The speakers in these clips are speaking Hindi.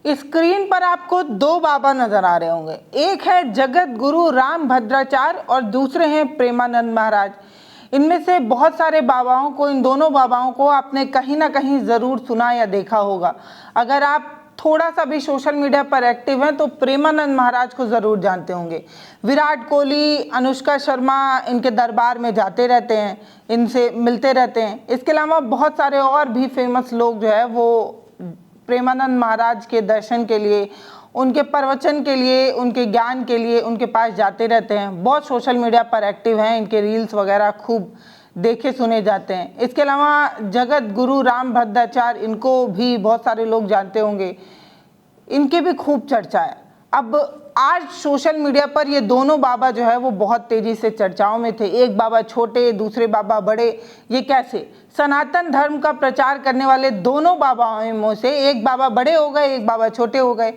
स्क्रीन पर आपको दो बाबा नजर आ रहे होंगे, एक है जगत गुरु राम भद्राचार्य और दूसरे हैं प्रेमानंद महाराज। इनमें से बहुत सारे बाबाओं को, इन दोनों बाबाओं को आपने कहीं ना कहीं ज़रूर सुना या देखा होगा। अगर आप थोड़ा सा भी सोशल मीडिया पर एक्टिव हैं तो प्रेमानंद महाराज को ज़रूर जानते होंगे। विराट कोहली, अनुष्का शर्मा इनके दरबार में जाते रहते हैं, इनसे मिलते रहते हैं। इसके अलावा बहुत सारे और भी फेमस लोग जो है वो प्रेमानंद महाराज के दर्शन के लिए, उनके प्रवचन के लिए, उनके ज्ञान के लिए उनके पास जाते रहते हैं। बहुत सोशल मीडिया पर एक्टिव हैं, इनके रील्स वगैरह खूब देखे सुने जाते हैं। इसके अलावा जगत गुरु राम भद्राचार्य, इनको भी बहुत सारे लोग जानते होंगे, इनकी भी खूब चर्चा है। अब आज सोशल मीडिया पर ये दोनों बाबा जो है वो बहुत तेजी से चर्चाओं में थे। एक बाबा छोटे, दूसरे बाबा बड़े, ये कैसे? सनातन धर्म का प्रचार करने वाले दोनों बाबाओं से एक बाबा बड़े हो गए, एक बाबा छोटे हो गए।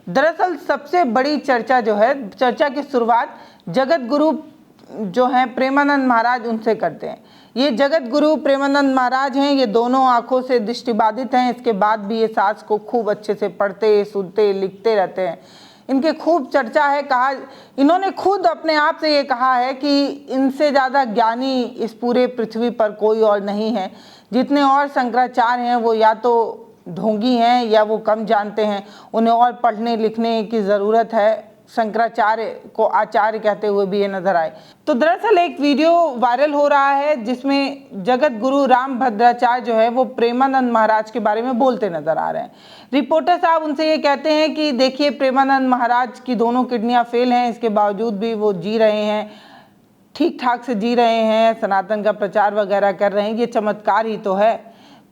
दरअसल सबसे बड़ी चर्चा जो है, चर्चा की शुरुआत जगत गुरु जो हैं प्रेमानंद महाराज उनसे करते हैं। ये जगत गुरु प्रेमानंद महाराज हैं, ये दोनों आंखों से दृष्टिबाधित हैं। इसके बाद भी ये सास को खूब अच्छे से पढ़ते, सुनते, लिखते रहते हैं। इनके खूब चर्चा है। कहा, इन्होंने खुद अपने आप से ये कहा है कि इनसे ज़्यादा ज्ञानी इस पूरे पृथ्वी पर कोई और नहीं है। जितने और शंकराचार्य हैं वो या तो ढोंगी हैं या वो कम जानते हैं, उन्हें और पढ़ने लिखने की ज़रूरत है। शंकराचार्य को आचार्य कहते हुए भी ये नजर आए। तो दरअसल एक वीडियो वायरल हो रहा है जिसमें जगत गुरु राम भद्राचार्य जो है वो प्रेमानंद महाराज के बारे में बोलते नजर आ रहे हैं। रिपोर्टर साहब उनसे ये कहते हैं कि देखिए, प्रेमानंद महाराज की दोनों किडनियां फेल हैं, इसके बावजूद भी वो जी रहे हैं, ठीक ठाक से जी रहे हैं, सनातन का प्रचार वगैरह कर रहे हैं, ये चमत्कार ही तो है।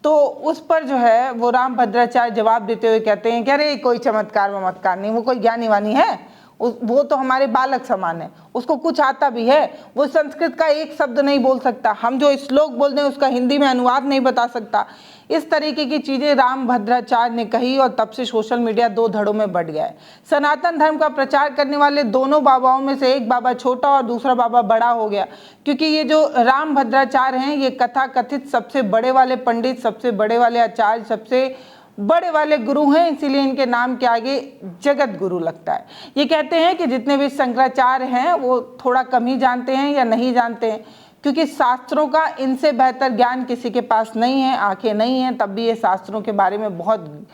तो उस पर जो है वो राम भद्राचार्य जवाब देते हुए कहते हैं कि अरे कोई चमत्कार वमत्कार नहीं, वो कोई ज्ञानी वानी है, वो तो हमारे बालक समान है, उसको कुछ आता भी है, वो संस्कृत का एक शब्द नहीं बोल सकता, हम जो श्लोक बोलते हैं उसका हिंदी में अनुवाद नहीं बता सकता। इस तरीके की चीज़ें राम भद्राचार्य ने कही और तब से सोशल मीडिया दो धड़ों में बढ़ गया है। सनातन धर्म का प्रचार करने वाले दोनों बाबाओं में से एक बाबा छोटा और दूसरा बाबा बड़ा हो गया, क्योंकि ये जो राम भद्राचार्य हैं ये कथा कथित सबसे बड़े वाले पंडित, सबसे बड़े वाले आचार्य, सबसे बड़े वाले गुरु हैं, इसीलिए इनके नाम के आगे जगत गुरु लगता है। ये कहते हैं कि जितने भी शंकराचार्य हैं वो थोड़ा कम ही जानते हैं या नहीं जानते हैं, क्योंकि शास्त्रों का इनसे बेहतर ज्ञान किसी के पास नहीं है, आंखें नहीं हैं, तब भी ये शास्त्रों के बारे में बहुत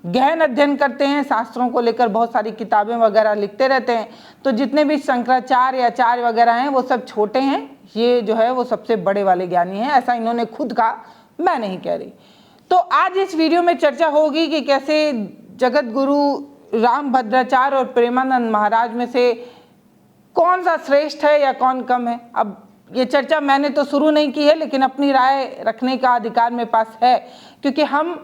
गहन अध्ययन करते हैं, शास्त्रों को लेकर बहुत सारी किताबें वगैरह लिखते रहते हैं। तो जितने भी शंकराचार्य आचार्य वगैरह हैं वो सब छोटे हैं, ये जो है वो सबसे बड़े वाले ज्ञानी हैं, ऐसा इन्होंने खुद कहा, मैं नहीं कह रही। तो आज इस वीडियो में चर्चा होगी कि कैसे जगत गुरु राम भद्राचार्य और प्रेमानंद महाराज में से कौन सा श्रेष्ठ है या कौन कम है। अब ये चर्चा मैंने तो शुरू नहीं की है, लेकिन अपनी राय रखने का अधिकार मेरे पास है, क्योंकि हम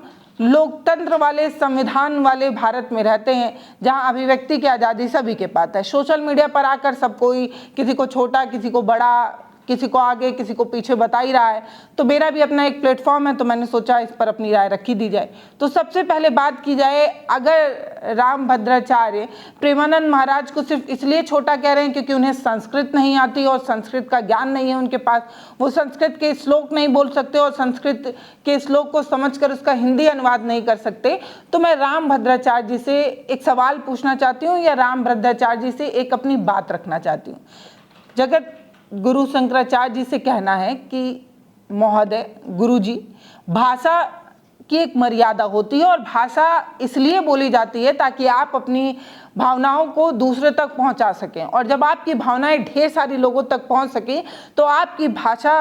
लोकतंत्र वाले, संविधान वाले भारत में रहते हैं जहां अभिव्यक्ति की आज़ादी सभी के पास है। सोशल मीडिया पर आकर सब कोई किसी को छोटा, किसी को बड़ा, किसी को आगे, किसी को पीछे बता ही रहा है। तो मेरा भी अपना एक प्लेटफॉर्म है, तो मैंने सोचा इस पर अपनी राय रखी दी जाए। तो सबसे पहले बात की जाए, अगर राम भद्राचार्य प्रेमानंद महाराज को सिर्फ इसलिए छोटा कह रहे हैं क्योंकि उन्हें संस्कृत नहीं आती और संस्कृत का ज्ञान नहीं है उनके पास, वो संस्कृत के श्लोक नहीं बोल सकते और संस्कृत के श्लोक को समझकर उसका हिंदी अनुवाद नहीं कर सकते, तो मैं राम भद्राचार्य जी से एक सवाल पूछना चाहती हूँ या राम भद्राचार्य जी से एक अपनी बात रखना चाहती हूँ। जगत गुरु शंकराचार्य जी से कहना है कि महोदय, गुरु जी, भाषा की एक मर्यादा होती है और भाषा इसलिए बोली जाती है ताकि आप अपनी भावनाओं को दूसरे तक पहुंचा सकें, और जब आपकी भावनाएं ढेर सारी लोगों तक पहुंच सकें तो आपकी भाषा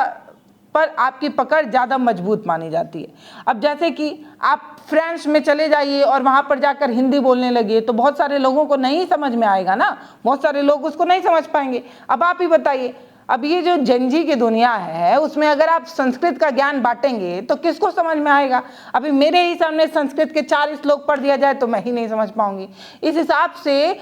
पर आपकी पकड़ ज़्यादा मजबूत मानी जाती है। अब जैसे कि आप फ्रांस में चले जाइए और वहाँ पर जाकर हिंदी बोलने लगिए तो बहुत सारे लोगों को नहीं समझ में आएगा ना, बहुत सारे लोग उसको नहीं समझ पाएंगे। अब आप ही बताइए, अब ये जो जनजी की दुनिया है उसमें अगर आप संस्कृत का ज्ञान बांटेंगे तो किसको समझ में आएगा? अभी मेरे ही सामने संस्कृत के 4 श्लोक पढ़ दिया जाए तो मैं ही नहीं समझ पाऊंगी। इस हिसाब से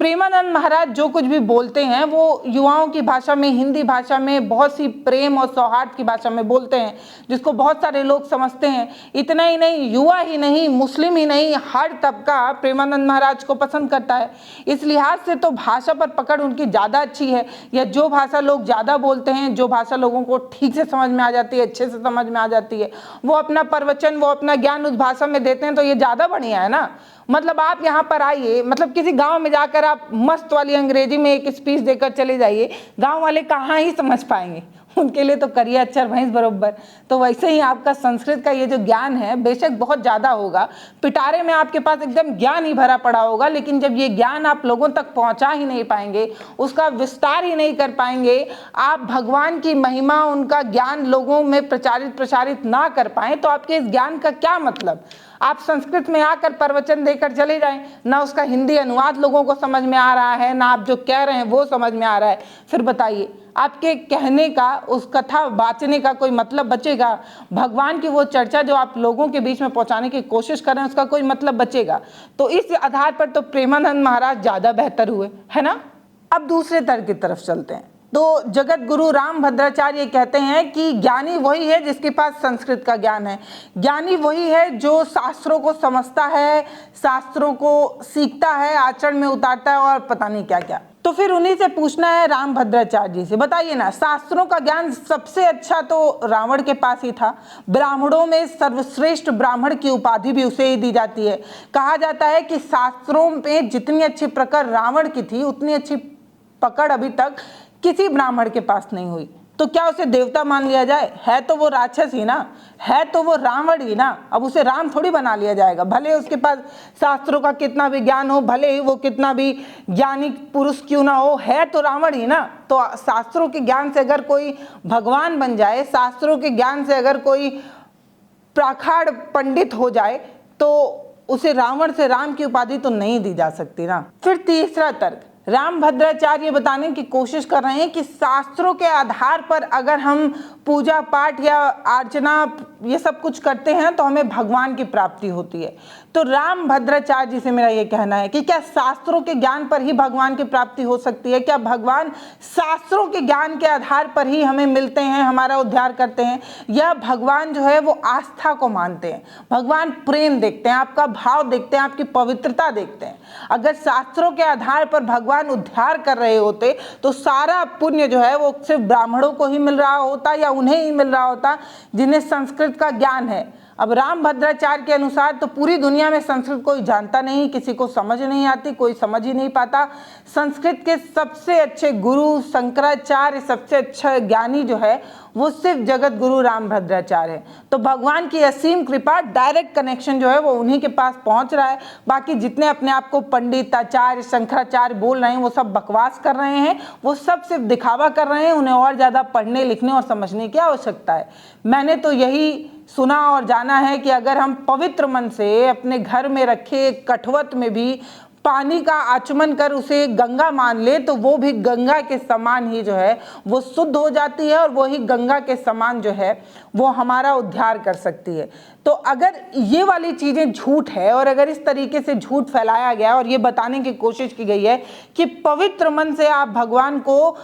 प्रेमानंद महाराज जो कुछ भी बोलते हैं वो युवाओं की भाषा में, हिंदी भाषा में, बहुत सी प्रेम और सौहार्द की भाषा में बोलते हैं, जिसको बहुत सारे लोग समझते हैं। इतना ही नहीं, युवा ही नहीं, मुस्लिम ही नहीं, हर तबका प्रेमानंद महाराज को पसंद करता है। इस लिहाज से तो भाषा पर पकड़ उनकी ज़्यादा अच्छी है, या जो भाषा लोग ज़्यादा बोलते हैं, जो भाषा लोगों को ठीक से समझ में आ जाती है, अच्छे से समझ में आ जाती है, वो अपना प्रवचन, वो अपना ज्ञान उस भाषा में देते हैं, तो ये ज़्यादा बढ़िया है ना। मतलब आप यहाँ पर आइए, मतलब किसी गांव में जाकर आप मस्त वाली अंग्रेजी में एक स्पीच देकर चले जाइए, गांव वाले कहाँ ही समझ पाएंगे, उनके लिए तो करिए अक्षर भैंस बरोबर। तो वैसे ही आपका संस्कृत का ये जो ज्ञान है बेशक बहुत ज़्यादा होगा, पिटारे में आपके पास एकदम ज्ञान ही भरा पड़ा होगा, लेकिन जब ये ज्ञान आप लोगों तक पहुंचा ही नहीं पाएंगे, उसका विस्तार ही नहीं कर पाएंगे, आप भगवान की महिमा, उनका ज्ञान लोगों में प्रचारित ना कर पाएं, तो आपके इस ज्ञान का क्या मतलब। आप संस्कृत में आकर प्रवचन देकर चले जाएं, ना उसका हिंदी अनुवाद लोगों को समझ में आ रहा है, ना आप जो कह रहे हैं वो समझ में आ रहा है, फिर बताइए आपके कहने का, उस कथा बाँचने का कोई मतलब बचेगा? भगवान की वो चर्चा जो आप लोगों के बीच में पहुंचाने की कोशिश कर रहे हैं उसका कोई मतलब बचेगा? तो इस आधार पर तो प्रेमानंद महाराज ज़्यादा बेहतर हुए, है ना। अब दूसरे तर्क की तरफ चलते हैं। तो जगत गुरु रामभद्राचार्य कहते हैं कि ज्ञानी वही है जिसके पास संस्कृत का ज्ञान है, ज्ञानी वही है जो शास्त्रों को समझता है, शास्त्रों को सीखता है, आचरण में उतारता है और पता नहीं क्या क्या। तो फिर उन्हीं से पूछना है रामभद्राचार्य जी से, बताइए ना, शास्त्रों का ज्ञान सबसे अच्छा तो रावण के पास ही था, ब्राह्मणों में सर्वश्रेष्ठ ब्राह्मण की उपाधि भी उसे ही दी जाती है। कहा जाता है कि शास्त्रों में जितनी अच्छी पकड़ रावण की थी उतनी अच्छी पकड़ अभी तक किसी ब्राह्मण के पास नहीं हुई। तो क्या उसे देवता मान लिया जाए? है तो वो राक्षस ही ना, है तो वो रावण ही ना, अब उसे राम थोड़ी बना लिया जाएगा। भले उसके पास शास्त्रों का कितना भी ज्ञान हो, भले ही वो कितना भी ज्ञानी पुरुष क्यों ना हो, है तो रावण ही ना। तो शास्त्रों के ज्ञान से अगर कोई भगवान बन जाए, शास्त्रों के ज्ञान से अगर कोई प्रखाड़ पंडित हो जाए, तो उसे रावण से राम की उपाधि तो नहीं दी जा सकती ना। फिर तीसरा तर्क, रामभद्राचार्य बताने की कोशिश कर रहे हैं कि शास्त्रों के आधार पर अगर हम पूजा पाठ या अर्चना ये सब कुछ करते हैं तो हमें भगवान की प्राप्ति होती है। तो रामभद्राचार्य जी से मेरा ये कहना है कि क्या शास्त्रों के ज्ञान पर ही भगवान की प्राप्ति हो सकती है? क्या भगवान शास्त्रों के ज्ञान के आधार पर ही हमें मिलते हैं, हमारा उद्धार करते हैं? या भगवान जो है वो आस्था को मानते हैं, भगवान प्रेम देखते हैं, आपका भाव देखते हैं, आपकी पवित्रता देखते हैं? अगर शास्त्रों के आधार पर भगवान उद्धार कर रहे होते तो सारा पुण्य जो है वो सिर्फ ब्राह्मणों को ही मिल रहा होता या उन्हें ही मिल रहा होता जिन्हें संस्कृत का ज्ञान है। अब रामभद्राचार्य के अनुसार तो पूरी दुनिया में संस्कृत कोई जानता नहीं, किसी को समझ नहीं आती, कोई समझ ही नहीं पाता। संस्कृत के सबसे अच्छे गुरु शंकराचार्य, सबसे अच्छा ज्ञानी जो है वो सिर्फ जगत गुरु रामभद्राचार्य है। तो भगवान की असीम कृपा, डायरेक्ट कनेक्शन जो है वो उन्हीं के पास पहुंच रहा है। बाकी जितने अपने आप को पंडित, आचार्य, शंकराचार्य बोल रहे हैं वो सब बकवास कर रहे हैं, वो सब सिर्फ दिखावा कर रहे हैं। उन्हें और ज़्यादा पढ़ने लिखने और समझने की आवश्यकता है। मैंने तो यही सुना और जाना है कि अगर हम पवित्र मन से अपने घर में रखे कठवत में भी पानी का आचमन कर उसे गंगा मान ले तो वो भी गंगा के समान ही जो है वो शुद्ध हो जाती है और वो ही गंगा के समान जो है वो हमारा उद्धार कर सकती है। तो अगर ये वाली चीज़ें झूठ है और अगर इस तरीके से झूठ फैलाया गया और ये बताने की कोशिश की गई है कि पवित्र मन से आप भगवान को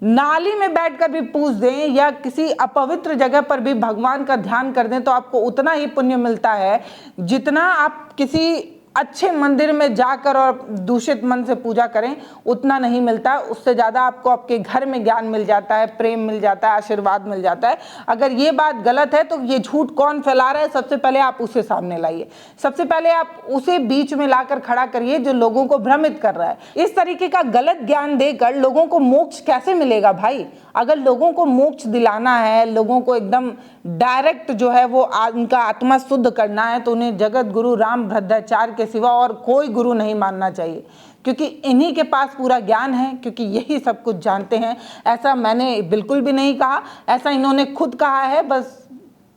नाली में बैठकर भी पूज दें या किसी अपवित्र जगह पर भी भगवान का ध्यान कर दें तो आपको उतना ही पुण्य मिलता है जितना आप किसी अच्छे मंदिर में जाकर और दूषित मन से पूजा करें, उतना नहीं मिलता। उससे ज़्यादा आपको आपके घर में ज्ञान मिल जाता है, प्रेम मिल जाता है, आशीर्वाद मिल जाता है। अगर ये बात गलत है तो ये झूठ कौन फैला रहा है, सबसे पहले आप उसे सामने लाइए। सबसे पहले आप उसे बीच में लाकर खड़ा करिए जो लोगों को भ्रमित कर रहा है। इस तरीके का गलत ज्ञान देकर लोगों को मोक्ष कैसे मिलेगा भाई? अगर लोगों को मोक्ष दिलाना है, लोगों को एकदम डायरेक्ट जो है वो उनका आत्मा शुद्ध करना है, तो उन्हें जगत गुरु रामभद्राचार्य के सिवा और कोई गुरु नहीं मानना चाहिए, क्योंकि इन्हीं के पास पूरा ज्ञान है, क्योंकि यही सब कुछ जानते हैं। ऐसा मैंने बिल्कुल भी नहीं कहा, ऐसा इन्होंने खुद कहा है। बस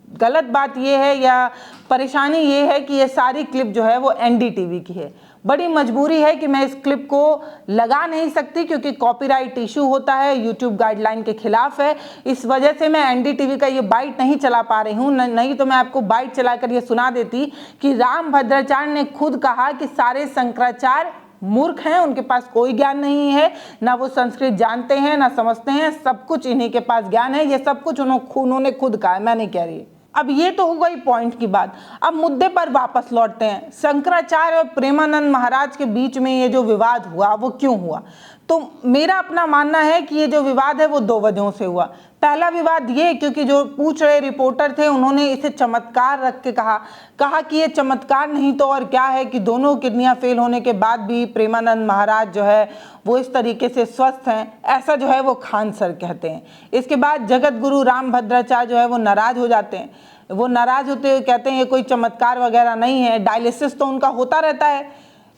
गलत बात ये है या परेशानी ये है कि ये सारी क्लिप जो है वो एनडीटीवी की है। बड़ी मजबूरी है कि मैं इस क्लिप को लगा नहीं सकती क्योंकि कॉपीराइट इशू होता है, यूट्यूब गाइडलाइन के खिलाफ है। इस वजह से मैं एनडीटीवी का ये बाइट नहीं चला पा रही हूँ, नहीं तो मैं आपको बाइट चलाकर ये सुना देती कि रामभद्राचार्य ने खुद कहा कि सारे शंकराचार्य मूर्ख हैं, उनके पास कोई ज्ञान नहीं है, ना वो संस्कृत जानते हैं ना समझते हैं, सब कुछ इन्हीं के पास ज्ञान है। ये सब कुछ उन्होंने खुद कहा है, मैं नहीं कह रही। अब ये तो हो गई पॉइंट की बात। अब मुद्दे पर वापस लौटते हैं। शंकराचार्य और प्रेमानंद महाराज के बीच में ये जो विवाद हुआ वो क्यों हुआ? तो मेरा अपना मानना है कि ये जो विवाद है वो दो वजहों से हुआ। पहला विवाद ये, क्योंकि जो पूछ रहे रिपोर्टर थे उन्होंने इसे चमत्कार रख के कहा कि ये चमत्कार नहीं तो और क्या है कि दोनों किडनियां फेल होने के बाद भी प्रेमानंद महाराज जो है वो इस तरीके से स्वस्थ हैं, ऐसा जो है वो खान सर कहते हैं। इसके बाद जगत गुरु रामभद्राचार्य जो है वो नाराज हो जाते हैं। वो नाराज होते हुए कहते हैं ये कोई चमत्कार वगैरह नहीं है, डायलिसिस तो उनका होता रहता है,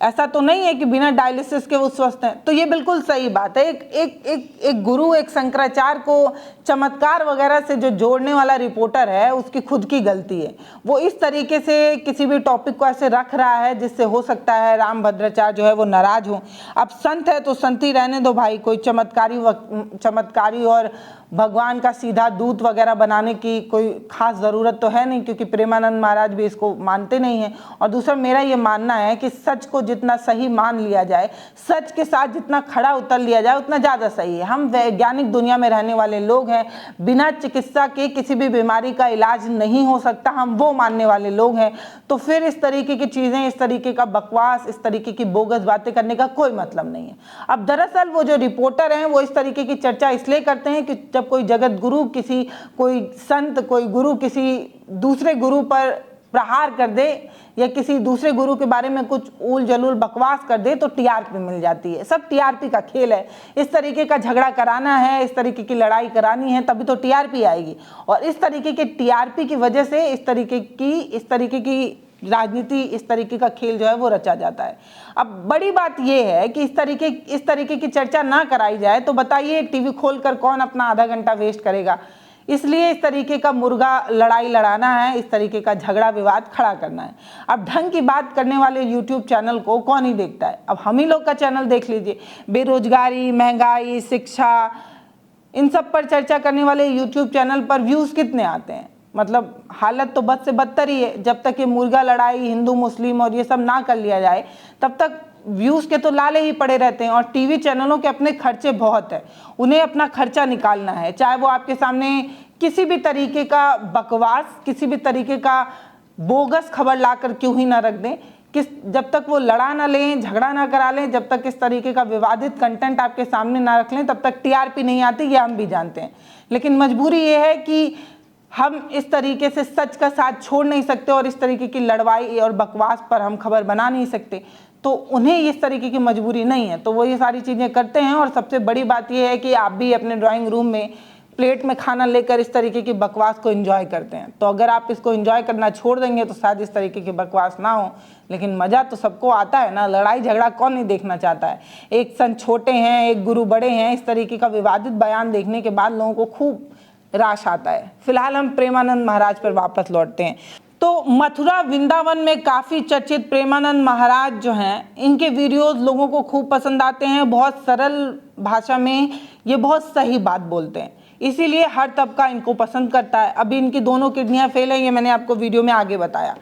ऐसा तो नहीं है कि बिना डायलिसिस के वो स्वस्थ हैं। तो ये बिल्कुल सही बात है। एक गुरु, एक शंकराचार्य को चमत्कार वगैरह से जो जोड़ने वाला रिपोर्टर है उसकी खुद की गलती है। वो इस तरीके से किसी भी टॉपिक को ऐसे रख रहा है जिससे हो सकता है रामभद्राचार्य जो है वो नाराज हो। अब संत है तो संत ही रहने दो भाई, कोई चमत्कारी और भगवान का सीधा दूत वगैरह बनाने की कोई खास ज़रूरत तो है नहीं, क्योंकि प्रेमानंद महाराज भी इसको मानते नहीं हैं। और दूसरा मेरा ये मानना है कि सच को जितना सही मान लिया जाए, सच के साथ जितना खड़ा उतर लिया जाए उतना ज़्यादा सही है। हम वैज्ञानिक दुनिया में रहने वाले लोग हैं, बिना चिकित्सा के किसी भी बीमारी का इलाज नहीं हो सकता, हम वो मानने वाले लोग हैं। तो फिर इस तरीके की चीज़ें, इस तरीके का बकवास, इस तरीके की बोगस बातें करने का कोई मतलब नहीं है। अब दरअसल वो जो रिपोर्टर हैं वो इस तरीके की चर्चा इसलिए करते हैं कि जब कोई जगत गुरु, कोई संत, कोई गुरु किसी दूसरे गुरु पर प्रहार कर दे या किसी दूसरे गुरु के बारे में कुछ ऊल जलूल बकवास कर दे तो टीआरपी मिल जाती है। सब टीआरपी का खेल है। इस तरीके का झगड़ा कराना है, इस तरीके की लड़ाई करानी है, तभी तो टीआरपी आएगी। और इस तरीके के टीआरपी की वजह से इस तरीके की राजनीति, इस तरीके का खेल जो है वो रचा जाता है। अब बड़ी बात यह है कि इस तरीके की चर्चा ना कराई जाए तो बताइए टीवी खोलकर कौन अपना आधा घंटा वेस्ट करेगा। इसलिए इस तरीके का मुर्गा लड़ाई लड़ाना है, इस तरीके का झगड़ा विवाद खड़ा करना है। अब ढंग की बात करने वाले यूट्यूब चैनल को कौन ही देखता है। अब हम ही लोग का चैनल देख लीजिए, बेरोजगारी, महंगाई, शिक्षा, इन सब पर चर्चा करने वाले यूट्यूब चैनल पर व्यूज़ कितने आते हैं। मतलब हालत तो बद से बदतर ही है। जब तक ये मुर्गा लड़ाई, हिंदू मुस्लिम और ये सब ना कर लिया जाए तब तक व्यूज़ के तो लाले ही पड़े रहते हैं। और टीवी चैनलों के अपने खर्चे बहुत है, उन्हें अपना खर्चा निकालना है। चाहे वो आपके सामने किसी भी तरीके का बकवास, किसी भी तरीके का बोगस खबर लाकर क्यों ही ना रख दें, जब तक वो लड़ा ना लें, झगड़ा ना करा लें, जब तक इस तरीके का विवादित कंटेंट आपके सामने ना रख लें, तब तक टीआरपी नहीं आती, ये हम भी जानते हैं। लेकिन मजबूरी ये है कि हम इस तरीके से सच का साथ छोड़ नहीं सकते और इस तरीके की लड़वाई और बकवास पर हम खबर बना नहीं सकते। तो उन्हें इस तरीके की मजबूरी नहीं है, तो वो ये सारी चीज़ें करते हैं। और सबसे बड़ी बात ये है कि आप भी अपने ड्राइंग रूम में प्लेट में खाना लेकर इस तरीके की बकवास को एंजॉय करते हैं। तो अगर आप इसको एंजॉय करना छोड़ देंगे तो शायद इस तरीके की बकवास ना हो। लेकिन मज़ा तो सबको आता है ना, लड़ाई झगड़ा कौन नहीं देखना चाहता है। एक संत छोटे हैं, एक गुरु बड़े हैं, इस तरीके का विवादित बयान देखने के बाद लोगों को खूब राश आता है। फिलहाल हम प्रेमानंद महाराज पर वापस लौटते हैं। तो मथुरा वृंदावन में काफ़ी चर्चित प्रेमानंद महाराज जो हैं, इनके वीडियोस लोगों को खूब पसंद आते हैं। बहुत सरल भाषा में ये बहुत सही बात बोलते हैं, इसीलिए हर तबका इनको पसंद करता है। अभी इनकी दोनों किडनियां फेल हैं, ये मैंने आपको वीडियो में आगे बताया।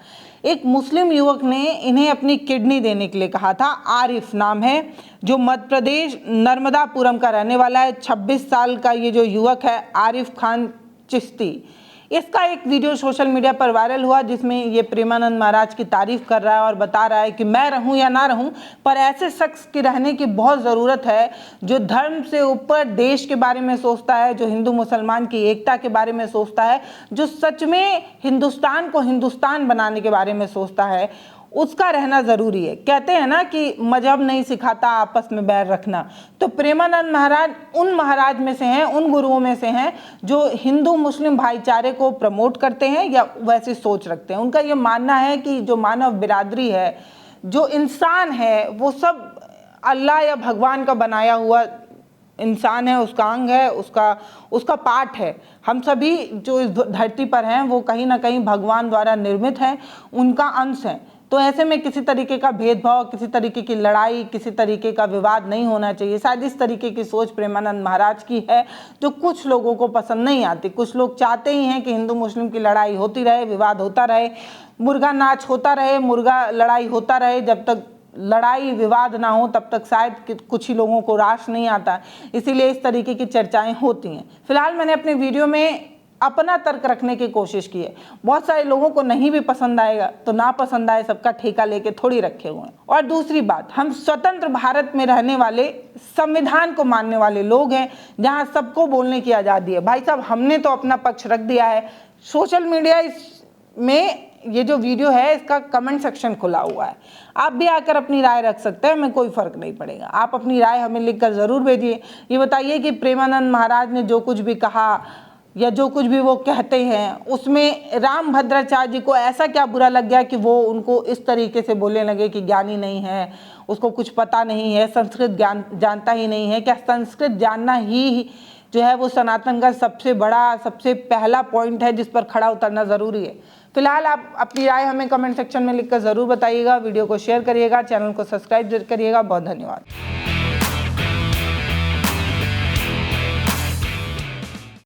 एक मुस्लिम युवक ने इन्हें अपनी किडनी देने के लिए कहा था। आरिफ नाम है, जो मध्य प्रदेश नर्मदापुरम का रहने वाला है। 26 साल का ये जो युवक है आरिफ खान चिश्ती, इसका एक वीडियो सोशल मीडिया पर वायरल हुआ जिसमें ये प्रेमानंद महाराज की तारीफ कर रहा है और बता रहा है कि मैं रहूं या ना रहूं, पर ऐसे शख्स की रहने की बहुत ज़रूरत है जो धर्म से ऊपर देश के बारे में सोचता है, जो हिंदू मुसलमान की एकता के बारे में सोचता है, जो सच में हिंदुस्तान को हिंदुस्तान बनाने के बारे में सोचता है, उसका रहना ज़रूरी है। कहते हैं ना कि मजहब नहीं सिखाता आपस में बैर रखना। तो प्रेमानंद महाराज उन महाराज में से हैं, उन गुरुओं में से हैं जो हिंदू मुस्लिम भाईचारे को प्रमोट करते हैं या वैसी सोच रखते हैं। उनका ये मानना है कि जो मानव बिरादरी है, जो इंसान है, वो सब अल्लाह या भगवान का बनाया हुआ इंसान है, उसका अंग है, उसका पार्ट है। हम सभी जो इस धरती पर हैं वो कहीं ना कहीं भगवान द्वारा निर्मित हैं, उनका अंश हैं। तो ऐसे में किसी तरीके का भेदभाव, किसी तरीके की लड़ाई, किसी तरीके का विवाद नहीं होना चाहिए। शायद इस तरीके की सोच प्रेमानंद महाराज की है जो कुछ लोगों को पसंद नहीं आती। कुछ लोग चाहते ही हैं कि हिंदू मुस्लिम की लड़ाई होती रहे, विवाद होता रहे, मुर्गा नाच होता रहे, मुर्गा लड़ाई होता रहे। जब तक लड़ाई विवाद ना हो तब तक शायद कुछ ही लोगों को राश नहीं आता, इसीलिए इस तरीके की चर्चाएं होती हैं। फिलहाल मैंने अपने वीडियो में अपना तर्क रखने की कोशिश की है। बहुत सारे लोगों को नहीं भी पसंद आएगा तो ना पसंद आए सबका ठेका लेके थोड़ी रखे हुए हैं। और दूसरी बात, हम स्वतंत्र भारत में रहने वाले, संविधान को मानने वाले लोग हैं, जहां सबको बोलने की आज़ादी है। भाई साहब, हमने तो अपना पक्ष रख दिया है। सोशल मीडिया में ये जो वीडियो है इसका कमेंट सेक्शन खुला हुआ है, आप भी आकर अपनी राय रख सकते हैं, हमें कोई फर्क नहीं पड़ेगा। आप अपनी राय हमें लिखकर ज़रूर भेजिए। ये बताइए कि प्रेमानंद महाराज ने जो कुछ भी कहा या जो कुछ भी वो कहते हैं उसमें रामभद्राचार्य जी को ऐसा क्या बुरा लग गया कि वो उनको इस तरीके से बोलने लगे कि ज्ञानी नहीं है, उसको कुछ पता नहीं है, संस्कृत ज्ञान जानता ही नहीं है। क्या संस्कृत जानना ही जो है वो सनातन का सबसे बड़ा, सबसे पहला पॉइंट है जिस पर खड़ा उतरना ज़रूरी है? फिलहाल आप अपनी राय हमें कमेंट सेक्शन में लिखकर ज़रूर बताइएगा। वीडियो को शेयर करिएगा, चैनल को सब्सक्राइब करिएगा। बहुत धन्यवाद।